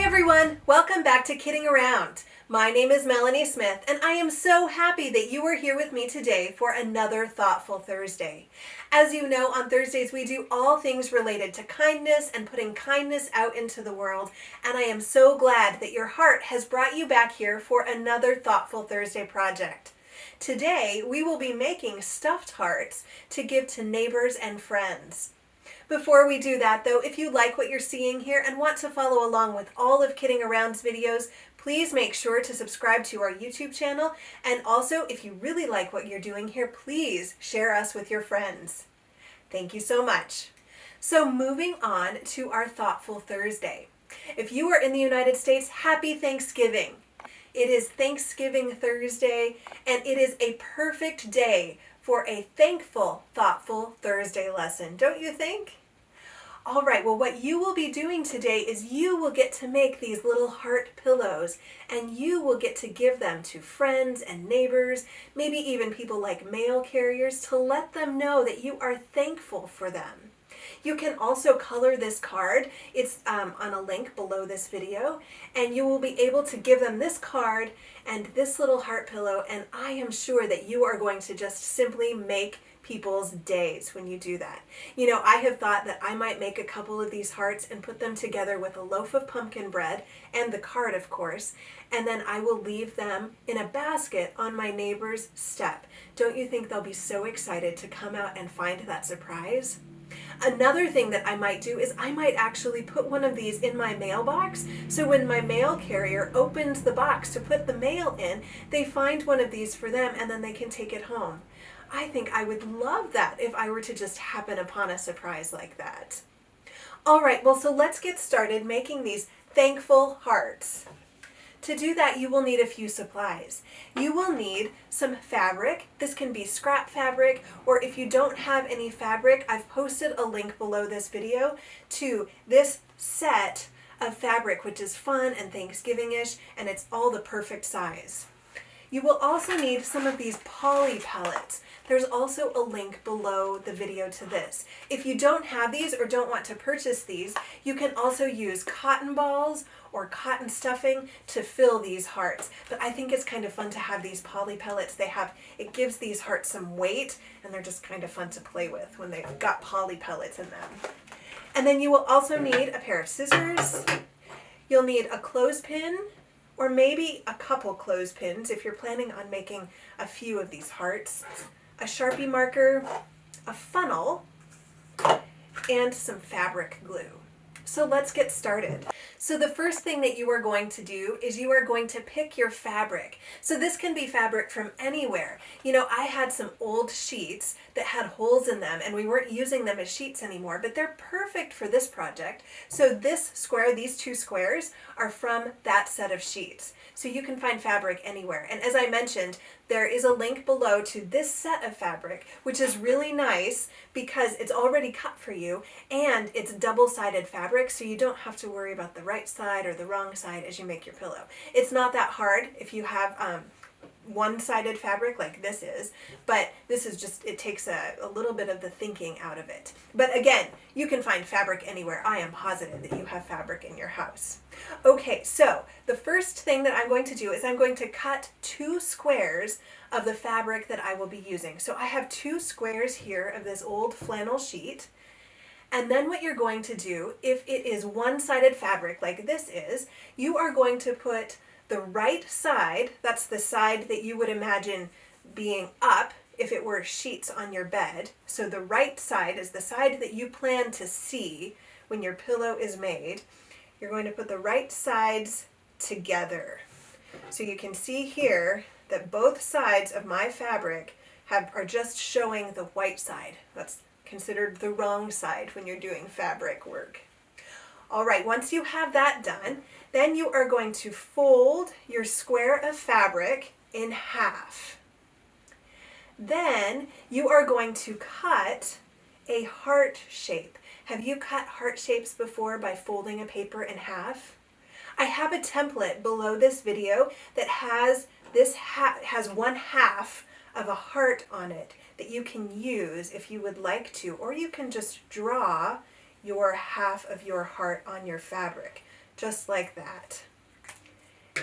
everyone, welcome back to Kidding Around. My name is Melanie Smith and I am so happy that you are here with me today for another Thoughtful Thursday. As you know, on Thursdays we do all things related to kindness and putting kindness out into the world, and I am so glad that your heart has brought you back here for another Thoughtful Thursday project. Today we will be making stuffed hearts to give to neighbors and friends. Before we do that though, if you like what you're seeing here and want to follow along with all of Kidding Around's videos, please make sure to subscribe to our YouTube channel. And also, if you really like what you're doing here, please share us with your friends. Thank you so much. So moving on to our Thoughtful Thursday. If you are in the United States, happy Thanksgiving. It is Thanksgiving Thursday, and it is a perfect day for a thankful, thoughtful Thursday lesson, don't you think? All right, well, what you will be doing today is you will get to make these little heart pillows, and you will get to give them to friends and neighbors, maybe even people like mail carriers, to let them know that you are thankful for them. You can also color this card. It's on a link below this video, and you will be able to give them this card and this little heart pillow, and I am sure that you are going to just simply make people's days when you do that. You know, I have thought that I might make a couple of these hearts and put them together with a loaf of pumpkin bread and the card, of course, and then I will leave them in a basket on my neighbor's step. Don't you think they'll be so excited to come out and find that surprise? Another thing that I might do is I might actually put one of these in my mailbox, so when my mail carrier opens the box to put the mail in, they find one of these for them and then they can take it home. I think I would love that if I were to just happen upon a surprise like that. All right, well, so let's get started making these thankful hearts. To do that, you will need a few supplies. You will need some fabric. This can be scrap fabric, or if you don't have any fabric, I've posted a link below this video to this set of fabric, which is fun and Thanksgiving-ish, and it's all the perfect size. You will also need some of these poly pellets. There's also a link below the video to this. If you don't have these or don't want to purchase these, you can also use cotton balls or cotton stuffing to fill these hearts. But I think it's kind of fun to have these poly pellets. It gives these hearts some weight, and they're just kind of fun to play with when they've got poly pellets in them. And then you will also need a pair of scissors. You'll need a clothespin, or maybe a couple clothespins if you're planning on making a few of these hearts, a Sharpie marker, a funnel, and some fabric glue. So let's get started. So the first thing that you are going to do is you are going to pick your fabric. So this can be fabric from anywhere. You know, I had some old sheets that had holes in them and we weren't using them as sheets anymore, but they're perfect for this project. So this square, these two squares, are from that set of sheets. So you can find fabric anywhere. And as I mentioned, there is a link below to this set of fabric, which is really nice because it's already cut for you and it's double-sided fabric, so you don't have to worry about the right side or the wrong side as you make your pillow. It's not that hard if you have one-sided fabric like this is, but this is just, it takes a little bit of the thinking out of it. But again, you can find fabric anywhere. I am positive that you have fabric in your house. Okay, so the first thing that I'm going to do is I'm going to cut 2 squares of the fabric that I will be using. So I have 2 squares here of this old flannel sheet. And then what you're going to do, if it is one-sided fabric like this is, you are going to put the right side, that's the side that you would imagine being up if it were sheets on your bed. So the right side is the side that you plan to see when your pillow is made. You're going to put the right sides together. So you can see here that both sides of my fabric are just showing the white side. That's considered the wrong side when you're doing fabric work. All right, once you have that done, then you are going to fold your square of fabric in half. Then you are going to cut a heart shape. Have you cut heart shapes before by folding a paper in half? I have a template below this video that has one half of a heart on it that you can use if you would like to, or you can just draw your half of your heart on your fabric. just like that.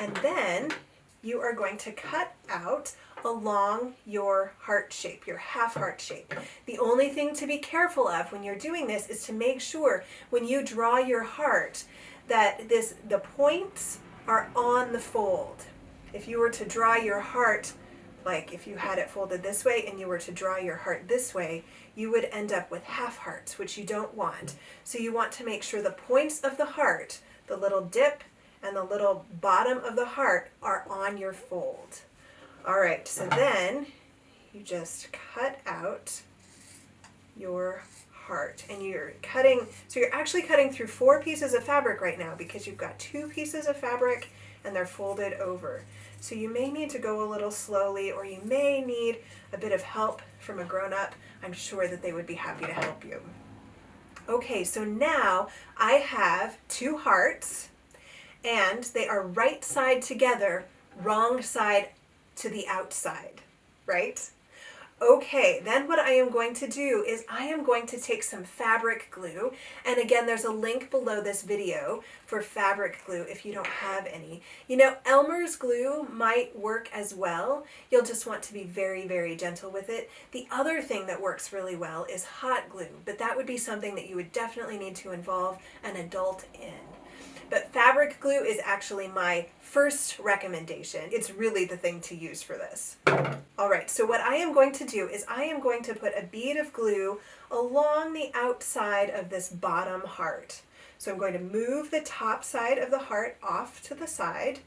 And then you are going to cut out along your heart shape, your half heart shape. The only thing to be careful of when you're doing this is to make sure when you draw your heart that the points are on the fold. If you were to draw your heart, like if you had it folded this way and you were to draw your heart this way, you would end up with half hearts, which you don't want. So you want to make sure the points of the heart, the little dip and the little bottom of the heart, are on your fold. All right, so then you just cut out your heart, and you're cutting, so you're actually cutting through 4 pieces of fabric right now because you've got 2 pieces of fabric and they're folded over. So you may need to go a little slowly, or you may need a bit of help from a grown-up. I'm sure that they would be happy to help you. Okay, so now I have 2 hearts, and they are right side together, wrong side to the outside, right? Okay, then what I am going to do is I am going to take some fabric glue, and again, there's a link below this video for fabric glue if you don't have any. You know, Elmer's glue might work as well. You'll just want to be very, very gentle with it. The other thing that works really well is hot glue, but that would be something that you would definitely need to involve an adult in. But fabric glue is actually my first recommendation. It's really the thing to use for this. All right, so what I am going to do is I am going to put a bead of glue along the outside of this bottom heart. So I'm going to move the top side of the heart off to the side,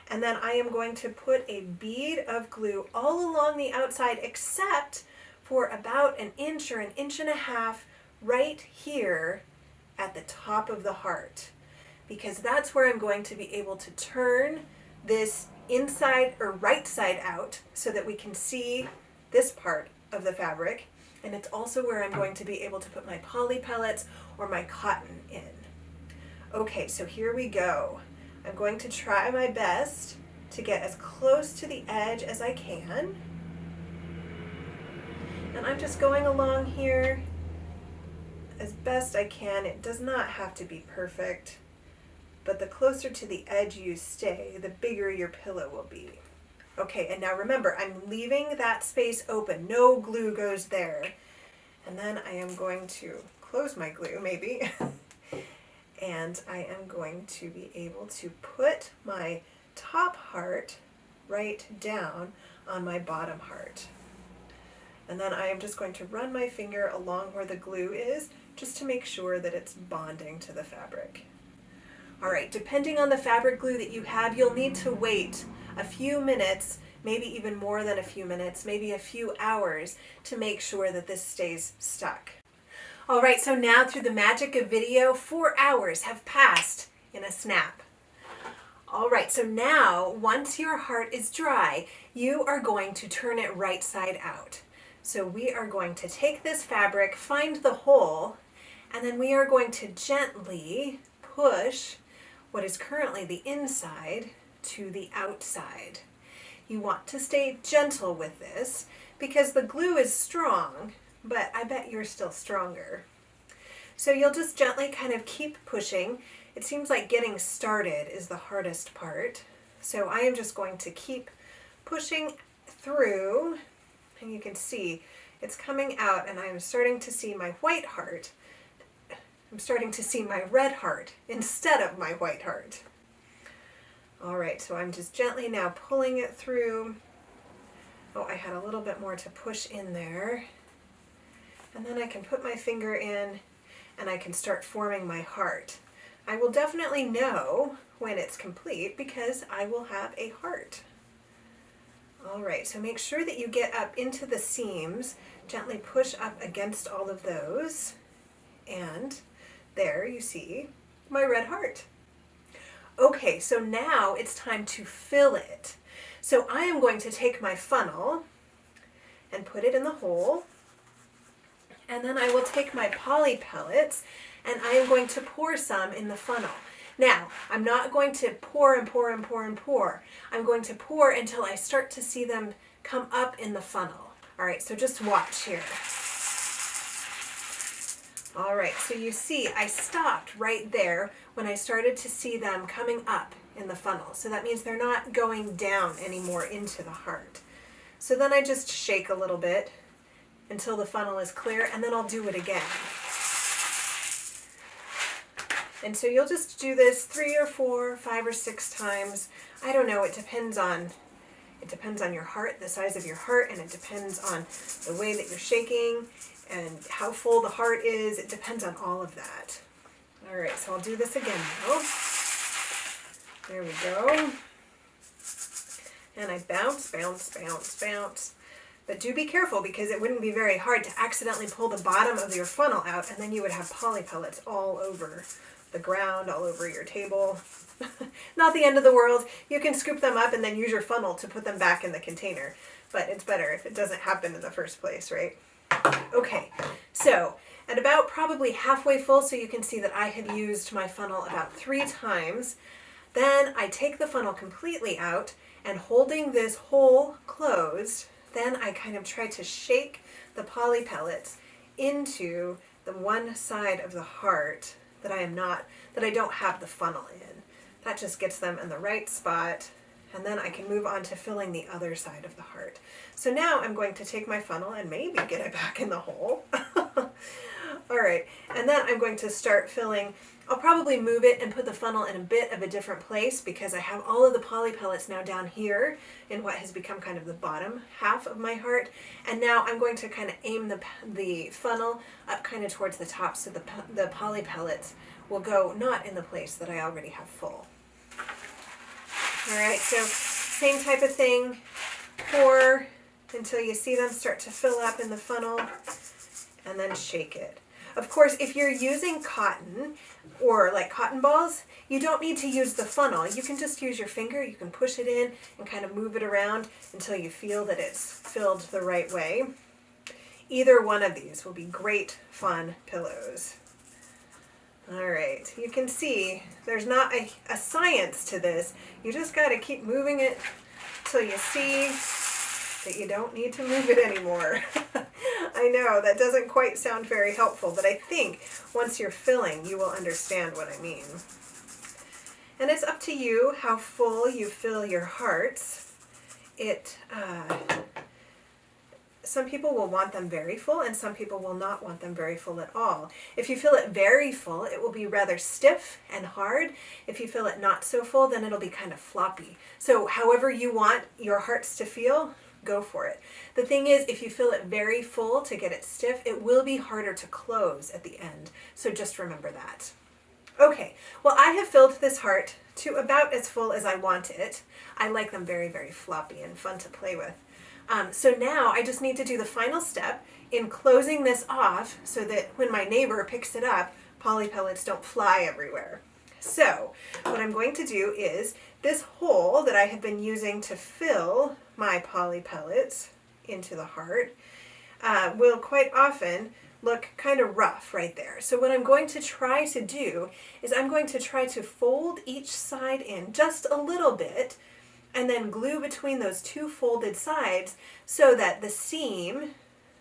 and then I am going to put a bead of glue all along the outside except for about 1 inch or 1.5 inches right here at the top of the heart, because that's where I'm going to be able to turn this inside or right side out so that we can see this part of the fabric. And it's also where I'm going to be able to put my poly pellets or my cotton in. Okay, so here we go. I'm going to try my best to get as close to the edge as I can. And I'm just going along here as best I can. It does not have to be perfect, but the closer to the edge you stay, the bigger your pillow will be. Okay, and now remember, I'm leaving that space open. No glue goes there. And then I am going to close my glue, maybe, and I am going to be able to put my top heart right down on my bottom heart. And then I am just going to run my finger along where the glue is, just to make sure that it's bonding to the fabric. All right, depending on the fabric glue that you have, you'll need to wait a few minutes, maybe even more than a few minutes, maybe a few hours, to make sure that this stays stuck. All right, so now through the magic of video, 4 hours have passed in a snap. All right, so now once your heart is dry, you are going to turn it right side out. So we are going to take this fabric, find the hole, and then we are going to gently push what is currently the inside to the outside. You want to stay gentle with this because the glue is strong, but I bet you're still stronger. So you'll just gently kind of keep pushing. It seems like getting started is the hardest part. So I am just going to keep pushing through, and you can see it's coming out, and I'm starting to see my white heart. I'm starting to see my red heart instead of my white heart. All right, so I'm just gently now pulling it through. Oh, I had a little bit more to push in there. And then I can put my finger in and I can start forming my heart. I will definitely know when it's complete because I will have a heart. All right, so make sure that you get up into the seams, gently push up against all of those, and there you see my red heart. Okay, so now it's time to fill it. So I am going to take my funnel and put it in the hole, and then I will take my poly pellets and I am going to pour some in the funnel. Now, I'm not going to pour and pour and pour and pour. I'm going to pour until I start to see them come up in the funnel. All right, so just watch here. All right, so you see I stopped right there when I started to see them coming up in the funnel. So that means they're not going down anymore into the heart. So then I just shake a little bit until the funnel is clear, and then I'll do it again. And so you'll just do this 3 or 4, 5 or 6 times. I don't know, it depends on your heart, the size of your heart, and it depends on the way that you're shaking and how full the heart is. It depends on all of that. All right, so I'll do this again now. There we go. And I bounce, bounce, bounce, bounce. But do be careful, because it wouldn't be very hard to accidentally pull the bottom of your funnel out, and then you would have poly pellets all over the ground, all over your table. Not the end of the world. You can scoop them up and then use your funnel to put them back in the container. But it's better if it doesn't happen in the first place, right? Okay, so at about probably halfway full, so you can see that I have used my funnel about 3 times. Then I take the funnel completely out, and holding this hole closed, then I kind of try to shake the poly pellets into the one side of the heart that I don't have the funnel in. That just gets them in the right spot, and then I can move on to filling the other side of the heart. So now I'm going to take my funnel and maybe get it back in the hole. All right, and then I'm going to start filling. I'll probably move it and put the funnel in a bit of a different place, because I have all of the poly pellets now down here in what has become kind of the bottom half of my heart. And now I'm going to kind of aim the funnel up kind of towards the top, so the poly pellets will go not in the place that I already have full. All right, so same type of thing. Pour until you see them start to fill up in the funnel, and then shake it. Of course, if you're using cotton or like cotton balls, you don't need to use the funnel. You can just use your finger. You can push it in and kind of move it around until you feel that it's filled the right way. Either one of these will be great, fun pillows. All right, you can see there's not a science to this. You just got to keep moving it till you see that you don't need to move it anymore. I know that doesn't quite sound very helpful, but I think once you're filling, you will understand what I mean. And it's up to you how full you fill your hearts. Some people will want them very full, and some people will not want them very full at all. If you fill it very full, it will be rather stiff and hard. If you fill it not so full, then it'll be kind of floppy. So however you want your hearts to feel, go for it. The thing is, if you fill it very full to get it stiff, it will be harder to close at the end. So just remember that. Okay, well, I have filled this heart to about as full as I want it. I like them very, very floppy and fun to play with. So now I just need to do the final step in closing this off so that when my neighbor picks it up, poly pellets don't fly everywhere. So what I'm going to do is this hole that I have been using to fill my poly pellets into the heart will quite often look kind of rough right there. So what I'm going to try to do is I'm going to try to fold each side in just a little bit, and then glue between those 2 folded sides so that the seam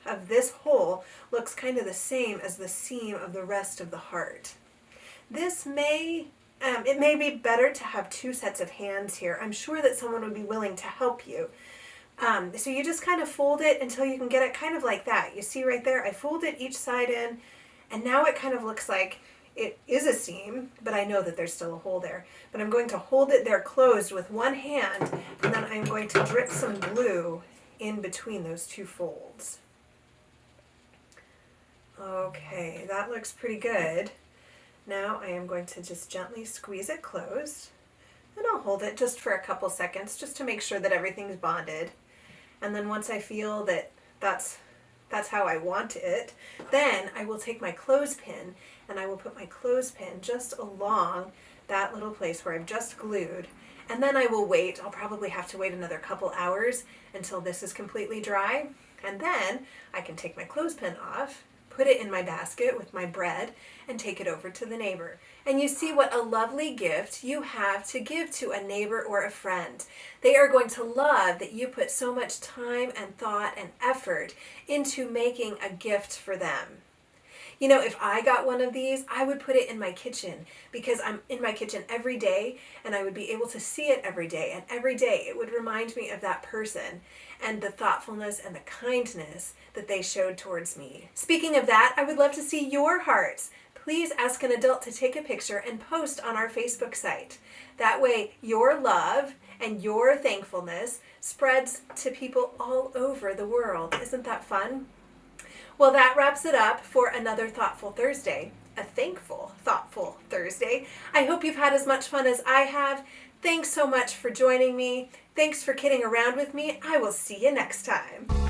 of this hole looks kind of the same as the seam of the rest of the heart. It may be better to have 2 sets of hands here. I'm sure that someone would be willing to help you. So you just kind of fold it until you can get it kind of like that. You see right there, I folded each side in, and now it kind of looks like it is a seam, but I know that there's still a hole there. But I'm going to hold it there closed with one hand, and then I'm going to drip some glue in between those 2 folds. Okay, that looks pretty good. Now I am going to just gently squeeze it closed, and I'll hold it just for a couple seconds just to make sure that everything's bonded. And then once I feel that that's how I want it, then I will take my clothespin and I will put my clothespin just along that little place where I've just glued. And then I will wait. I'll probably have to wait another couple hours until this is completely dry. And then I can take my clothespin off, put it in my basket with my bread, and take it over to the neighbor. And you see what a lovely gift you have to give to a neighbor or a friend. They are going to love that you put so much time and thought and effort into making a gift for them. You know, if I got one of these, I would put it in my kitchen because I'm in my kitchen every day and I would be able to see it every day. And every day it would remind me of that person and the thoughtfulness and the kindness that they showed towards me. Speaking of that, I would love to see your hearts. Please ask an adult to take a picture and post on our Facebook site. That way, your love and your thankfulness spreads to people all over the world. Isn't that fun? Well, that wraps it up for another Thoughtful Thursday. A thankful, thoughtful Thursday. I hope you've had as much fun as I have. Thanks so much for joining me. Thanks for kidding around with me. I will see you next time.